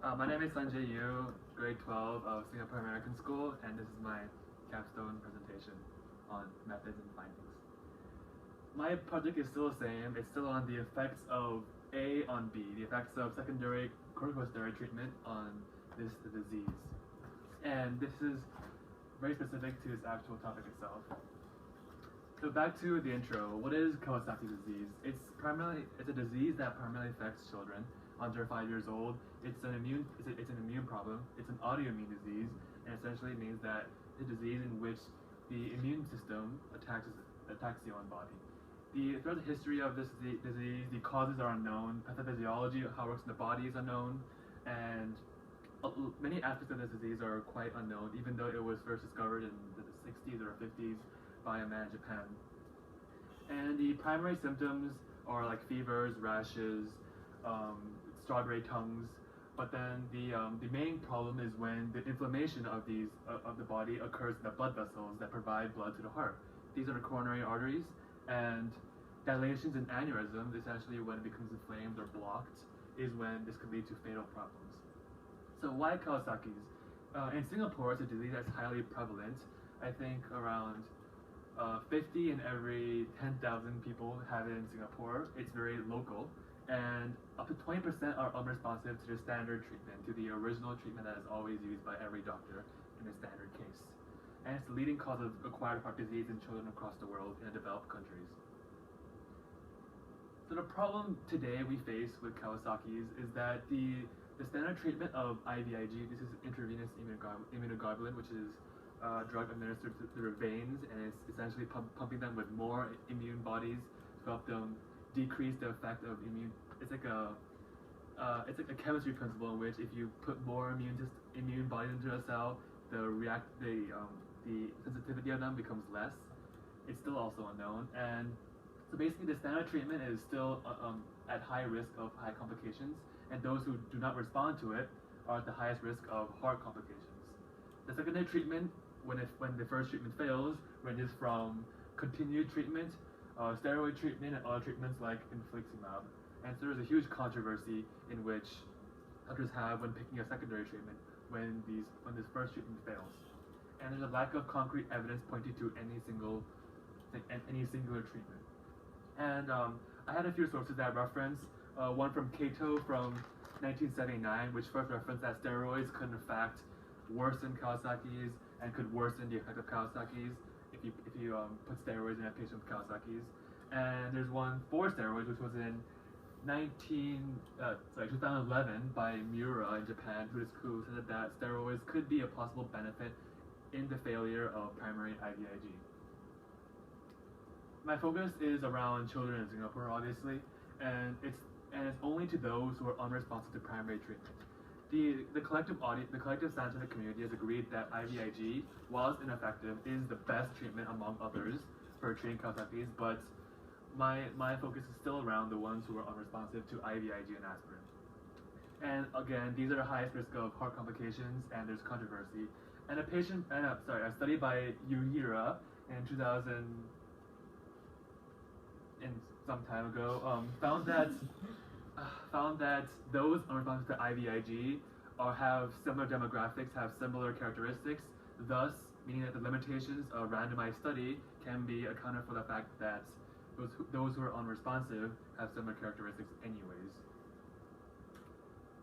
My name is Sanjay Yu, grade 12 of Singapore American School, and this is my capstone presentation on methods and findings. My project is still the same. It's still on the effects of A on B, the effects of secondary corticosteroid treatment on this disease. And this is very specific to this actual topic itself. So back to the intro. What is Kawasaki disease? It's a disease that primarily affects children under 5 years old. It's an immune problem. It's an autoimmune disease, and essentially means that it's a disease in which the immune system attacks the own body. Throughout the history of this disease, the causes are unknown. Pathophysiology, how it works in the body, is unknown, and many aspects of this disease are quite unknown, even though it was first discovered in the 60s or 50s by a man in Japan. And the primary symptoms are like fevers, rashes, strawberry tongues. But then the main problem is when the inflammation of the body occurs in the blood vessels that provide blood to the heart. These are the coronary arteries, and dilations and aneurysms, essentially when it becomes inflamed or blocked, is when this can lead to fatal problems. So why Kawasaki's? In Singapore, it's a disease that's highly prevalent. I think around 50 in every 10,000 people have it in Singapore. It's very local, and up to 20% are unresponsive to the standard treatment, to the original treatment that is always used by every doctor in a standard case. And it's the leading cause of acquired heart disease in children across the world in developed countries. So the problem today we face with Kawasaki's is that the standard treatment of IVIG, this is intravenous immunoglobulin, which is drug administered through the veins, and it's essentially pumping them with more immune bodies to help them decrease the effect of immune. It's like a chemistry principle in which if you put more immune bodies into a cell, the sensitivity of them becomes less. It's still also unknown, and so basically the standard treatment is still at high risk of high complications, and those who do not respond to it are at the highest risk of heart complications. The secondary treatment, when the first treatment fails, ranges from continued treatment, steroid treatment, and other treatments like infliximab. And so there's a huge controversy in which doctors have when picking a secondary treatment when this first treatment fails. And there's a lack of concrete evidence pointing to any singular treatment. And I had a few sources that reference one from Cato from 1979, which first referenced that steroids could in fact worsen Kawasaki's and could worsen the effect of Kawasaki's if you put steroids in a patient with Kawasaki's. And there's one for steroids, which was in 2011 by Miura in Japan, who said that steroids could be a possible benefit in the failure of primary IVIG. My focus is around children in Singapore, obviously, and it's only to those who are unresponsive to primary treatment. The collective scientific community has agreed that IVIG, while it's ineffective, is the best treatment among others for treating Kawasaki's, but my focus is still around the ones who are unresponsive to IVIG and aspirin. And again, these are the highest risk of heart complications, and there's controversy. And a study by Uhira in 2000 some time ago found that those unresponsive to IVIG have similar demographics, have similar characteristics, thus meaning that the limitations of randomized study can be accounted for the fact that those who are unresponsive have similar characteristics anyways.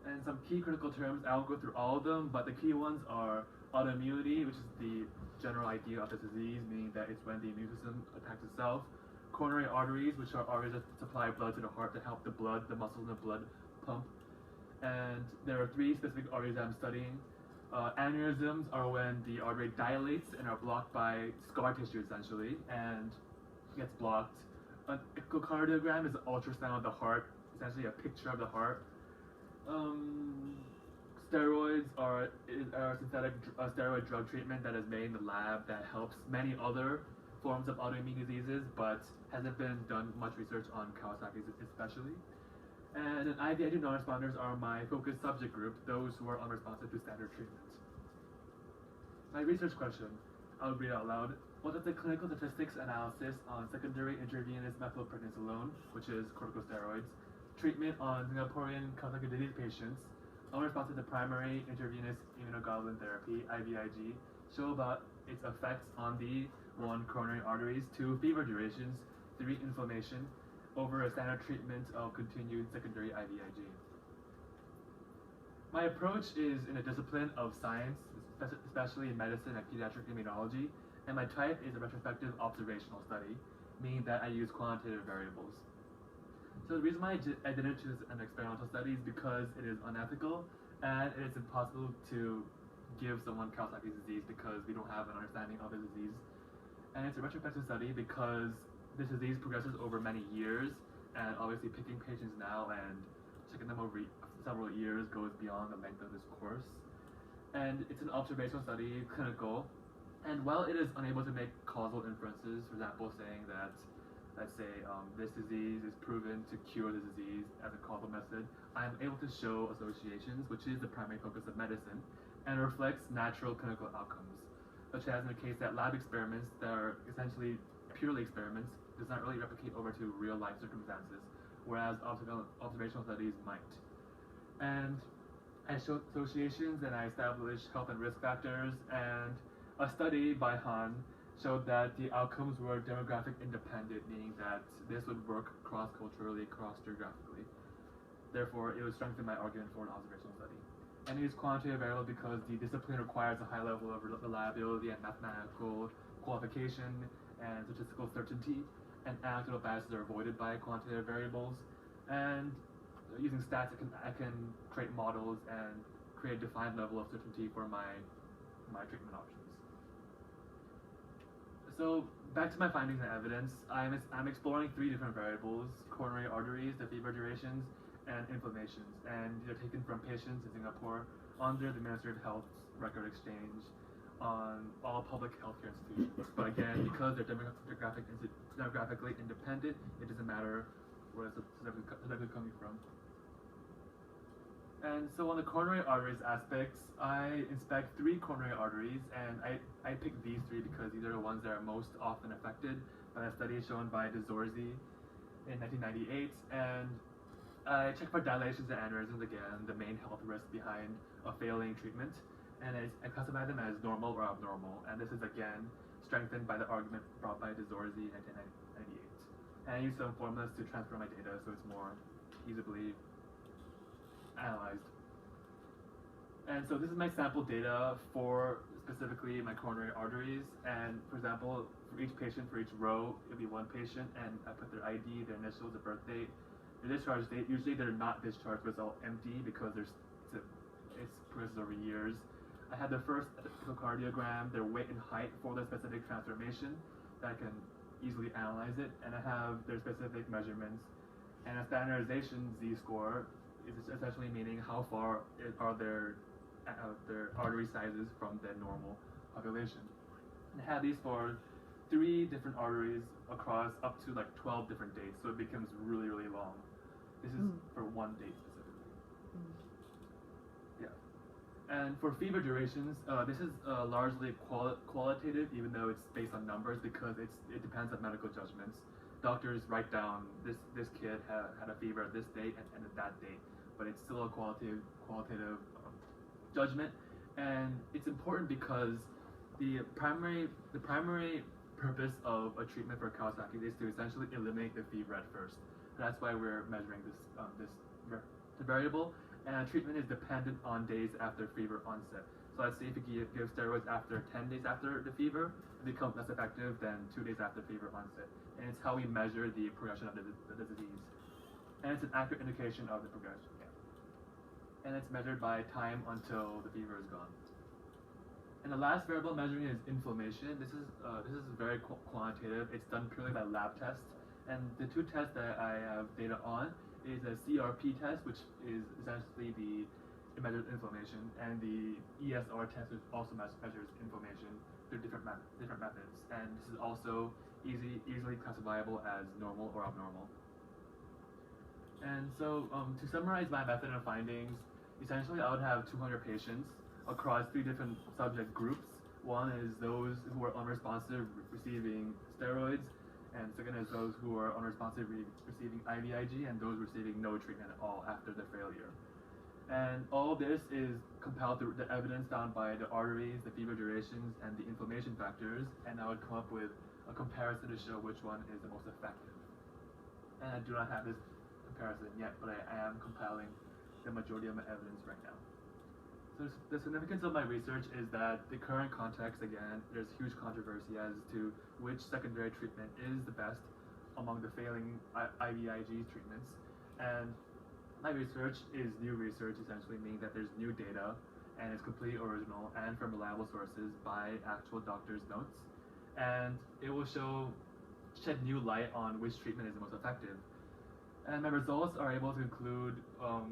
And some key critical terms, I won't go through all of them, but the key ones are autoimmunity, which is the general idea of the disease, meaning that it's when the immune system attacks itself. Coronary arteries, which are arteries that supply blood to the heart to help the muscles in the blood pump. And there are 3 specific arteries that I'm studying. Aneurysms are when the artery dilates and are blocked by scar tissue essentially, and gets blocked. An echocardiogram is an ultrasound of the heart, essentially a picture of the heart. Steroids are synthetic steroid drug treatment that is made in the lab that helps many other forms of autoimmune diseases, but hasn't been done much research on Kawasaki's especially. And IVIG non-responders are my focus subject group, those who are unresponsive to standard treatment. My research question, I'll read out loud. What is the clinical statistics analysis on secondary intravenous methylprednisolone, which is corticosteroids, treatment on Singaporean Kawasaki disease patients unresponsive to primary intravenous immunoglobulin therapy, IVIG, show about its effects on the 1. Coronary arteries, 2. Fever durations, 3. Inflammation, over a standard treatment of continued secondary IVIG. My approach is in a discipline of science, especially in medicine and pediatric immunology, and my type is a retrospective observational study, meaning that I use quantitative variables. So the reason why I didn't choose an experimental study is because it is unethical and it is impossible to give someone Kawasaki disease because we don't have an understanding of the disease. And it's a retrospective study because this disease progresses over many years, and obviously picking patients now and checking them over several years goes beyond the length of this course. And it's an observational study, clinical, and while it is unable to make causal inferences, for example saying that, let's say, this disease is proven to cure the disease as a causal method, I'm able to show associations, which is the primary focus of medicine, and reflects natural clinical outcomes, such as in the case that lab experiments that are essentially purely experiments does not really replicate over to real life circumstances, whereas observational studies might. And I showed associations and I established health and risk factors, and a study by Han showed that the outcomes were demographic independent, meaning that this would work cross-culturally, cross-geographically. Therefore, it would strengthen my argument for an observational study. And it is quantitative variable because the discipline requires a high level of reliability and mathematical qualification and statistical certainty, and anecdotal biases are avoided by quantitative variables. And using stats, I can create models and create a defined level of certainty for my treatment options. So back to my findings and evidence, I'm exploring 3 different variables: coronary arteries, the fever durations, and inflammations. And they're taken from patients in Singapore under the Ministry of Health's record exchange on all public healthcare institutions. But again, because they're demographically independent, it doesn't matter where it's specifically coming from. And so on the coronary arteries aspects, I inspect 3 coronary arteries, and I picked these 3 because these are the ones that are most often affected by a study shown by DeZorzi in 1998. And I check for dilations and aneurysms, again, the main health risk behind a failing treatment, and I classify them as normal or abnormal. And this is again strengthened by the argument brought by DeZorzi in 1998. And I use some formulas to transfer my data so it's more easily analyzed. And so this is my sample data for specifically my coronary arteries, and for example, for each patient, for each row, it'll be 1 patient, and I put their ID, their initials, their birth date, their discharge date. Usually they're not discharged, but it's all empty because it's progresses over years. I have their first echocardiogram, their weight and height for their specific transformation, that I can easily analyze it, and I have their specific measurements. And a standardization Z-score is essentially meaning how far are their artery sizes from the normal population. And I have these for 3 different arteries across up to like 12 different dates, so it becomes really, really long. This is for 1 date specifically. Yeah. And for fever durations, this is largely qualitative, even though it's based on numbers, because it depends on medical judgments. Doctors write down this kid had a fever at this date and at that date, but it's still a qualitative judgment, and it's important because the primary purpose of a treatment for Kawasaki is to essentially eliminate the fever at first. That's why we're measuring this variable, and treatment is dependent on days after fever onset. So let's say if you give steroids after 10 days after the fever, it becomes less effective than 2 days after fever onset. And it's how we measure the progression of the disease. And it's an accurate indication of the progression. And it's measured by time until the fever is gone. And the last variable measuring is inflammation. This is very quantitative. It's done purely by lab tests. And the 2 tests that I have data on is a CRP test, which is essentially it measures inflammation, and the ESR test, which also measures inflammation through different methods. And this is also easily classifiable as normal or abnormal. And so to summarize my method and findings, essentially I would have 200 patients across 3 different subject groups. One is those who are unresponsive receiving steroids, and second is those who are unresponsive receiving IVIG, and those receiving no treatment at all after the failure. And all this is compiled through the evidence found by the arteries, the fever durations, and the inflammation factors, and I would come up with a comparison to show which one is the most effective. And I do not have this comparison yet, but I am compiling the majority of my evidence right now. So the significance of my research is that the current context, again, there's huge controversy as to which secondary treatment is the best among the failing IVIG treatments. And my research is new research, essentially meaning that there's new data and it's completely original and from reliable sources by actual doctors' notes. And it will shed new light on which treatment is the most effective. And my results are able to include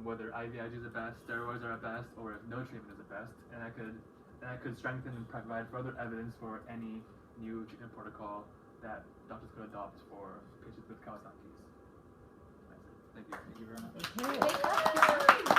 whether IVIG is the best, steroids are the best, or if no treatment is the best. And I could strengthen and provide further evidence for any new treatment protocol that doctors could adopt for patients with Kawasaki's. That's it. Thank you. Thank you very much.